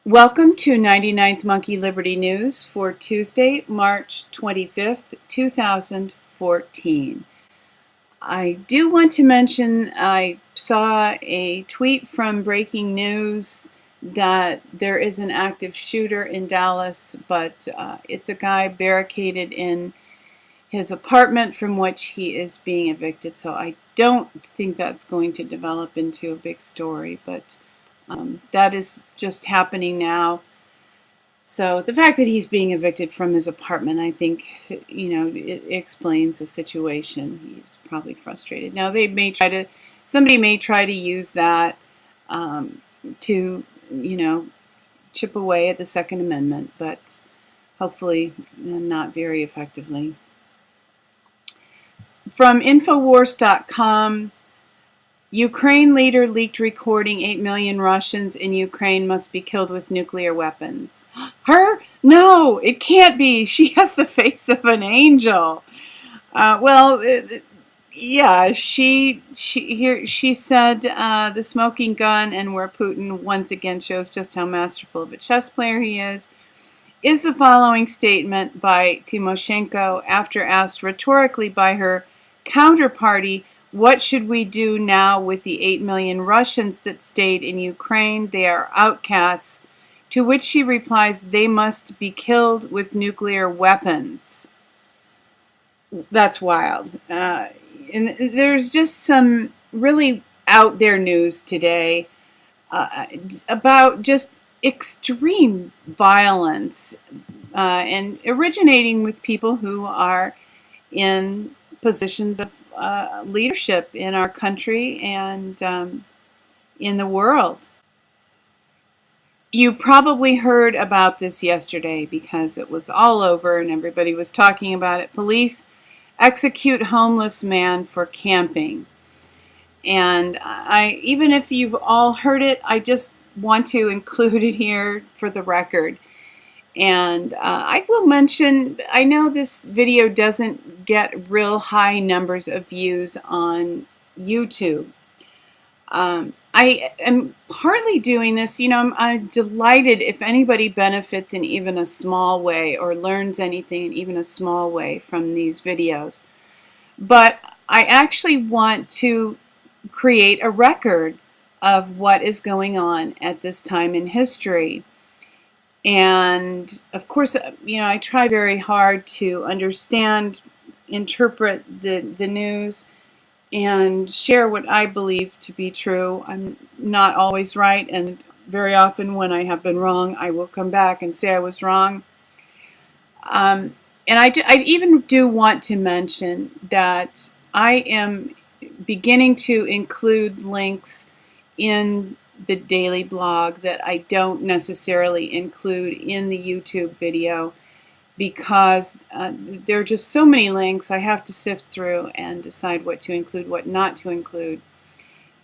Welcome to 99th Monkey Liberty News for Tuesday, March 25th, 2014. I do want to mention I saw a tweet from Breaking News that there is an active shooter in Dallas, but it's a guy barricaded in his apartment from which he is being evicted. So I don't think that's going to develop into a big story, but that is just happening now. So the fact that he's being evicted from his apartment, I think, it explains the situation. He's probably frustrated. Now somebody may try to use that to, chip away at the Second Amendment, but hopefully not very effectively. From Infowars.com, Ukraine leader leaked recording 8 million Russians in Ukraine must be killed with nuclear weapons. Her? No, it can't be. She has the face of an angel. Yeah, she said the smoking gun and where Putin once again shows just how masterful of a chess player he is the following statement by Tymoshenko after asked rhetorically by her counterparty, "What should we do now with the 8 million Russians that stayed in Ukraine? They are outcasts." To which she replies, "They must be killed with nuclear weapons." That's wild. And there's just some really out there news today about just extreme violence and originating with people who are in positions of leadership in our country and in the world. You probably heard about this yesterday because it was all over and everybody was talking about it. Police execute homeless man for camping. And even if you've all heard it, I just want to include it here for the record. And I will mention, I know this video doesn't get real high numbers of views on YouTube. I am partly doing this, I'm delighted if anybody benefits in even a small way or learns anything in even a small way from these videos. But I actually want to create a record of what is going on at this time in history. And of course, I try very hard to understand, interpret the news, and share what I believe to be true. I'm not always right, and very often when I have been wrong, I will come back and say I was wrong. And I even do want to mention that I am beginning to include links in the daily blog that I don't necessarily include in the YouTube video because there are just so many links I have to sift through and decide what to include, what not to include.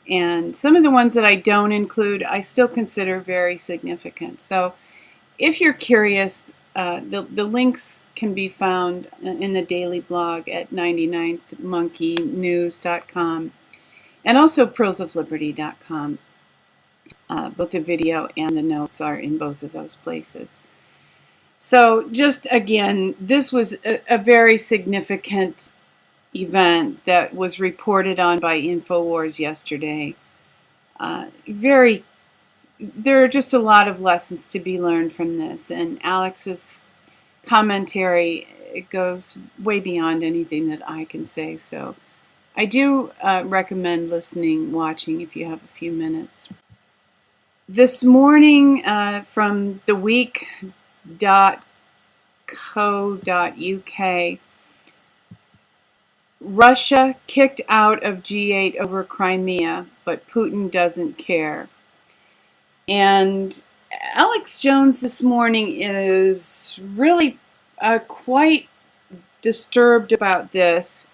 And some of the ones that I don't include, I still consider very significant. So if you're curious, the links can be found in the daily blog at 99thmonkeynews.com and also pearlsofliberty.com. Both the video and the notes are in both of those places. So just again, this was a very significant event that was reported on by Infowars yesterday. There are just a lot of lessons to be learned from this, and Alex's commentary, it goes way beyond anything that I can say. So I do recommend listening, watching if you have a few minutes. This morning from theweek.co.uk, Russia kicked out of G8 over Crimea, but Putin doesn't care. And Alex Jones this morning is really quite disturbed about this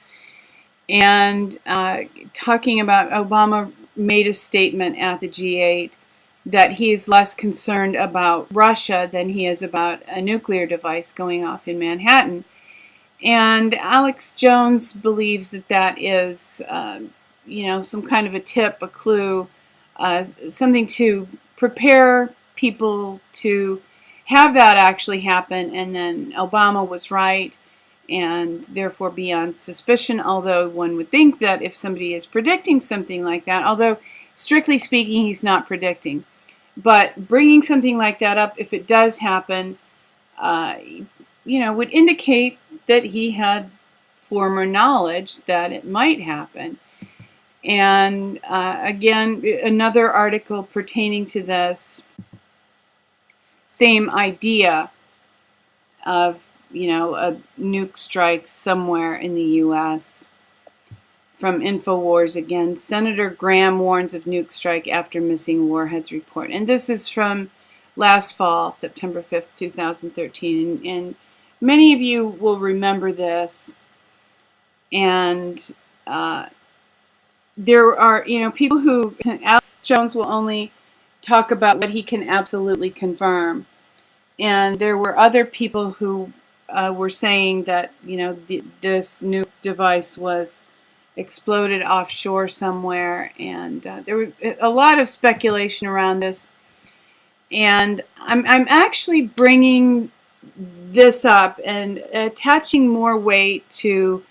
and talking about Obama made a statement at the G8 that he is less concerned about Russia than he is about a nuclear device going off in Manhattan. And Alex Jones believes that that is, some kind of a tip, a clue, something to prepare people to have that actually happen, and then Obama was right and therefore beyond suspicion, although one would think that if somebody is predicting something like that, although strictly speaking he's not predicting, but bringing something like that up, if it does happen, would indicate that he had former knowledge that it might happen. And again, another article pertaining to this same idea of, a nuke strike somewhere in the U.S. From InfoWars again. Senator Graham warns of nuke strike after missing Warheads report. And this is from last fall, September 5th, 2013. And many of you will remember this. And there are, people who, Alex Jones will only talk about what he can absolutely confirm. And there were other people who were saying that, this nuke device was exploded offshore somewhere. And there was a lot of speculation around this. And I'm actually bringing this up and attaching more weight to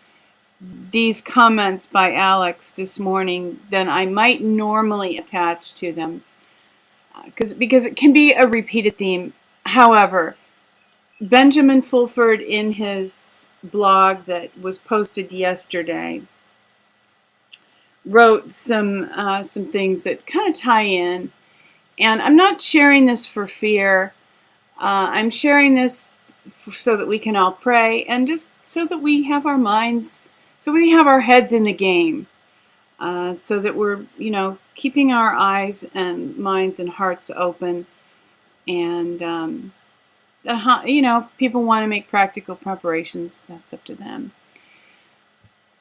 these comments by Alex this morning than I might normally attach to them, because it can be a repeated theme. However, Benjamin Fulford, in his blog that was posted yesterday, wrote some things that kind of tie in, and I'm not sharing this for fear. I'm sharing this so that we can all pray, and just so that we have our minds, so we have our heads in the game, so that we're, keeping our eyes and minds and hearts open. And, if people want to make practical preparations, that's up to them.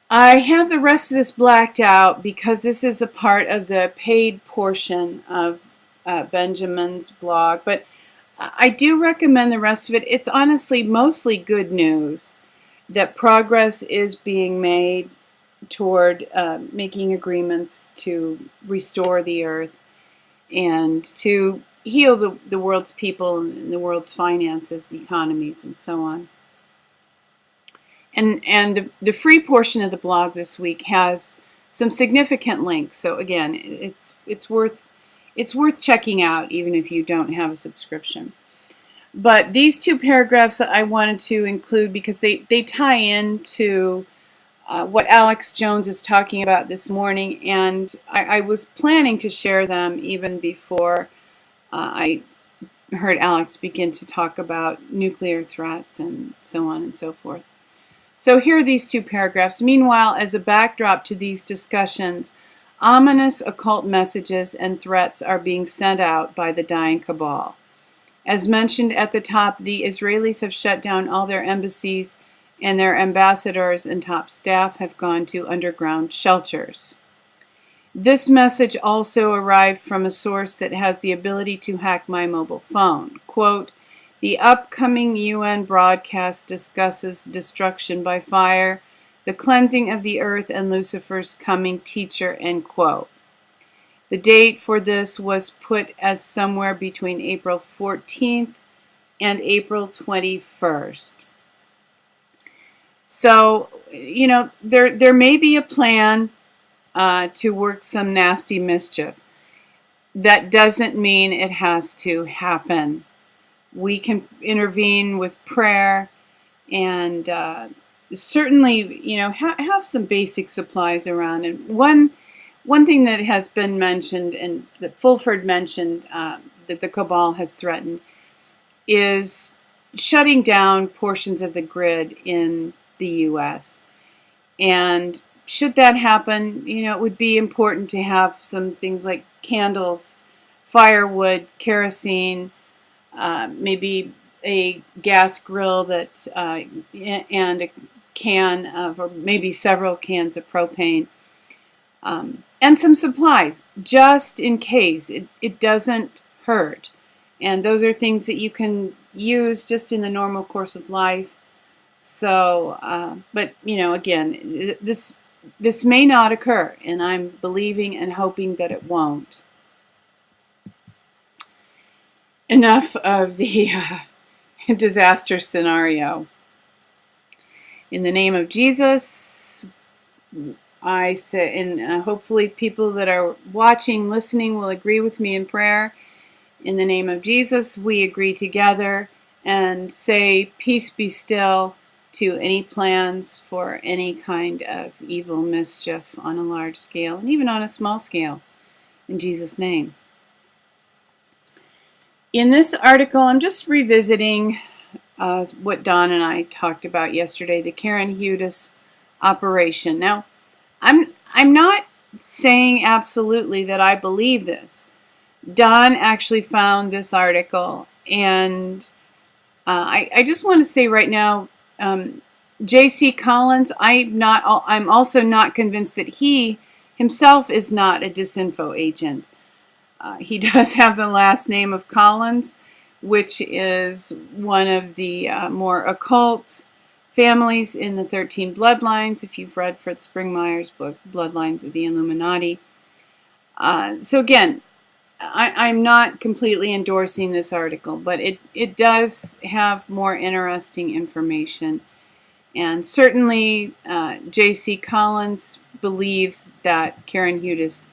I have the rest of this blacked out because this is a part of the paid portion of Benjamin's blog, but I do recommend the rest of it. It's honestly mostly good news that progress is being made toward making agreements to restore the earth and to heal the world's people and the world's finances, economies, and so on. And the free portion of the blog this week has some significant links. So again, it's worth checking out, even if you don't have a subscription. But these two paragraphs that I wanted to include because they tie into what Alex Jones is talking about this morning, and I was planning to share them even before I heard Alex begin to talk about nuclear threats and so on and so forth. So here are these two paragraphs. Meanwhile, as a backdrop to these discussions, ominous occult messages and threats are being sent out by the dying cabal. As mentioned at the top, the Israelis have shut down all their embassies, and their ambassadors and top staff have gone to underground shelters. This message also arrived from a source that has the ability to hack my mobile phone. Quote, the upcoming UN broadcast discusses destruction by fire, the cleansing of the earth, and Lucifer's coming teacher, end quote. The date for this was put as somewhere between April 14th and April 21st. So, there may be a plan to work some nasty mischief. That doesn't mean it has to happen. We can intervene with prayer and certainly, have some basic supplies around. And one thing that has been mentioned and that Fulford mentioned that the cabal has threatened is shutting down portions of the grid in the U.S. And should that happen, it would be important to have some things like candles, firewood, kerosene, maybe a gas grill that and a can of, or maybe several cans of propane, and some supplies just in case. It doesn't hurt, and those are things that you can use just in the normal course of life. So, but again, this may not occur, and I'm believing and hoping that it won't. enough of the disaster scenario. In the name of Jesus, I say, and hopefully people that are watching, listening will agree with me in prayer. In the name of Jesus, we agree together and say, peace be still to any plans for any kind of evil mischief on a large scale and even on a small scale. In Jesus' name. In this article, I'm just revisiting what Don and I talked about yesterday, the Karen Hudes operation. Now, I'm not saying absolutely that I believe this. Don actually found this article, and I just want to say right now, J.C. Collins, I'm also not convinced that he himself is not a disinfo agent. He does have the last name of Collins, which is one of the more occult families in the 13 Bloodlines, if you've read Fritz Springmeier's book, Bloodlines of the Illuminati. So again, I'm not completely endorsing this article, but it does have more interesting information. And certainly J.C. Collins believes that Karen Hudes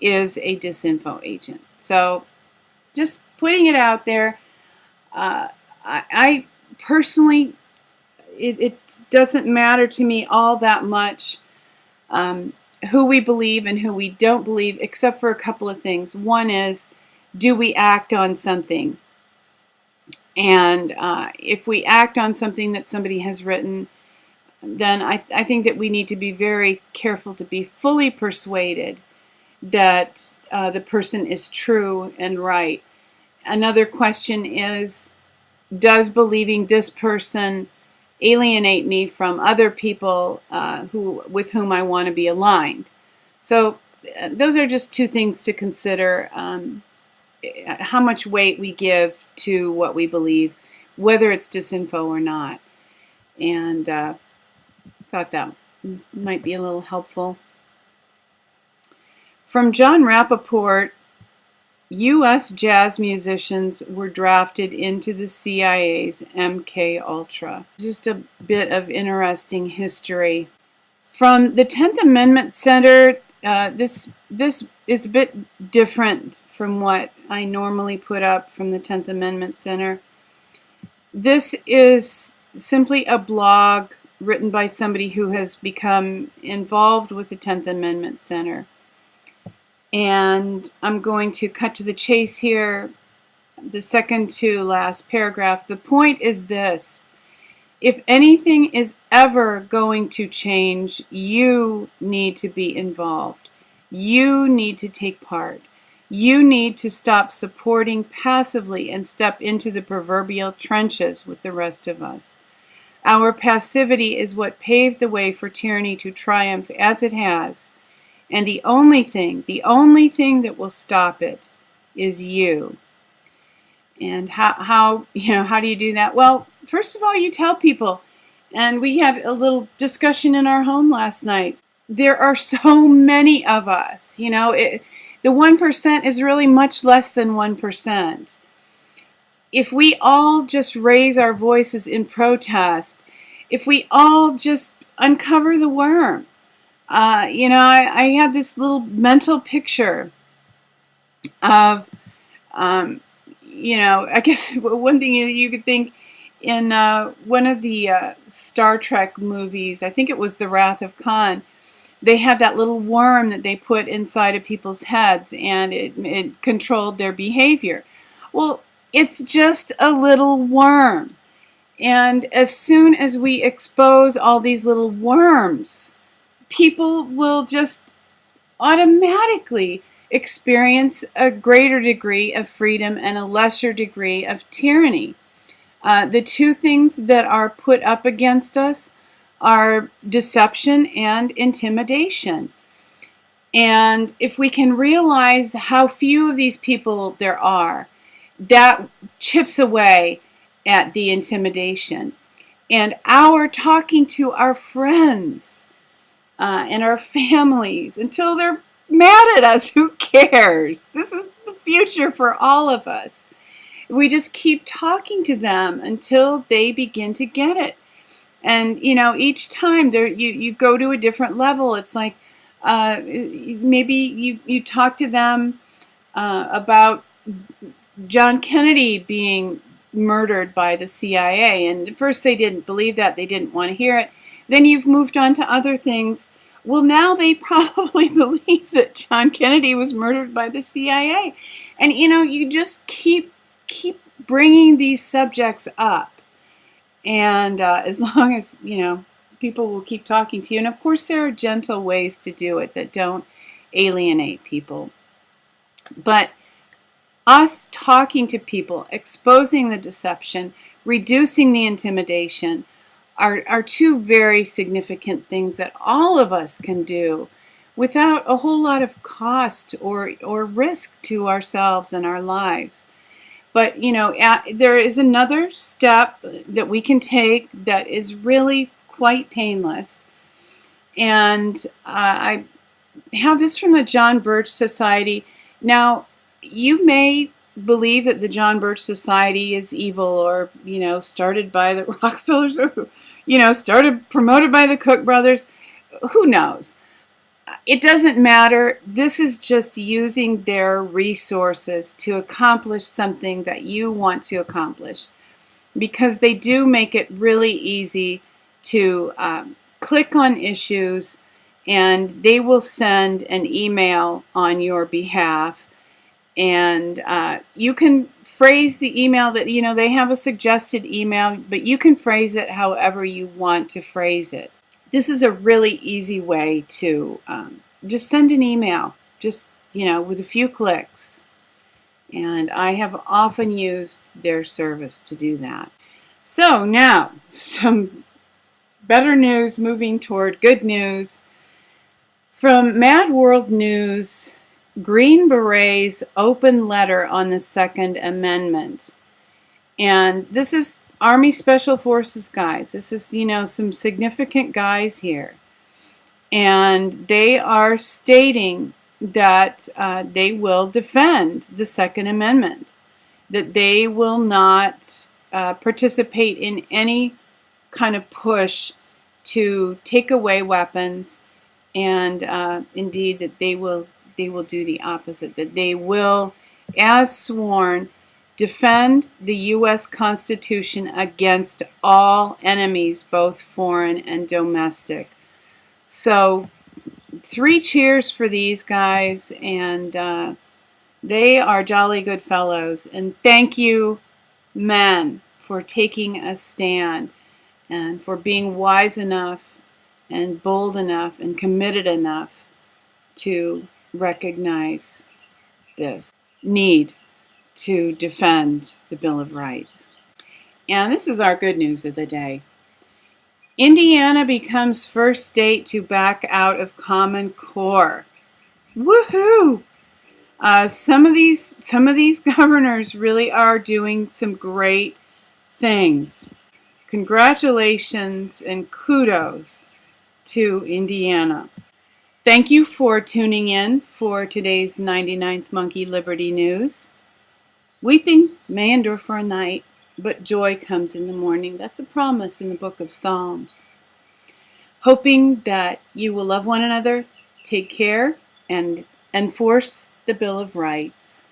is a disinfo agent. So just putting it out there, I personally, it doesn't matter to me all that much who we believe and who we don't believe, except for a couple of things. One is, do we act on something? And if we act on something that somebody has written, then I think that we need to be very careful to be fully persuaded that the person is true and right. Another question is, does believing this person alienate me from other people with whom I want to be aligned? So those are just two things to consider, how much weight we give to what we believe, whether it's disinfo or not. And thought that might be a little helpful. From John Rappaport, U.S. jazz musicians were drafted into the CIA's MK Ultra. Just a bit of interesting history. From the 10th Amendment Center, this is a bit different from what I normally put up from the 10th Amendment Center. This is simply a blog written by somebody who has become involved with the 10th Amendment Center. And I'm going to cut to the chase here, the second to last paragraph. The point is this: if anything is ever going to change, you need to be involved. You need to take part. You need to stop supporting passively and step into the proverbial trenches with the rest of us. Our passivity is what paved the way for tyranny to triumph as it has. And the only thing that will stop it is you. And how do you do that? Well, first of all, you tell people. And we had a little discussion in our home last night. There are so many of us. The 1% is really much less than 1%. If we all just raise our voices in protest, if we all just uncover the worm, I had this little mental picture of, I guess one thing you could think in one of the Star Trek movies, I think it was The Wrath of Khan, they had that little worm that they put inside of people's heads, and it controlled their behavior. Well, it's just a little worm. And as soon as we expose all these little worms, people will just automatically experience a greater degree of freedom and a lesser degree of tyranny. The two things that are put up against us are deception and intimidation. And if we can realize how few of these people there are, that chips away at the intimidation. And our talking to our friends and our families until they're mad at us, who cares? This is the future for all of us. we just keep talking to them until they begin to get it. And, you know, each time you go to a different level. It's like maybe you talk to them about John Kennedy being murdered by the CIA. And at first they didn't believe that. They didn't want to hear it. Then you've moved on to other things. Well, now they probably believe that John Kennedy was murdered by the CIA. And, you know, you just keep bringing these subjects up. And as long as, you know, people will keep talking to you. And, of course, there are gentle ways to do it that don't alienate people. But us talking to people, exposing the deception, reducing the intimidation are two very significant things that all of us can do without a whole lot of cost or risk to ourselves and our lives. But, you know, there is another step that we can take that is really quite painless. And I have this from the John Birch Society. Now, you may believe that the John Birch Society is evil, or, you know, started by the Rockefellers, or, you know, promoted by the Koch brothers. Who knows? It doesn't matter. This is just using their resources to accomplish something that you want to accomplish, because they do make it really easy to click on issues, and they will send an email on your behalf. And you can phrase the email that, you know, they have a suggested email, but you can phrase it however you want to phrase it. This is a really easy way to just send an email, just, you know, with a few clicks. And I have often used their service to do that. So now, some better news moving toward good news. From Mad World News, Green Berets open letter on the Second Amendment. And this is Army Special Forces guys. This is, you know, some significant guys here. And they are stating that they will defend the Second Amendment, that they will not participate in any kind of push to take away weapons, and indeed that they will do the opposite, that they will, as sworn, defend the U.S. Constitution against all enemies, both foreign and domestic. So 3 cheers for these guys, and they are jolly good fellows. And thank you, men, for taking a stand and for being wise enough and bold enough and committed enough to recognize this need to defend the Bill of Rights. And this is our good news of the day. Indiana becomes first state to back out of Common Core. Woohoo! Some of these governors really are doing some great things. Congratulations and kudos to Indiana. Thank you for tuning in for today's 99th Monkey Liberty News. Weeping may endure for a night, but joy comes in the morning. That's a promise in the book of Psalms. Hoping that you will love one another, take care, and enforce the Bill of Rights.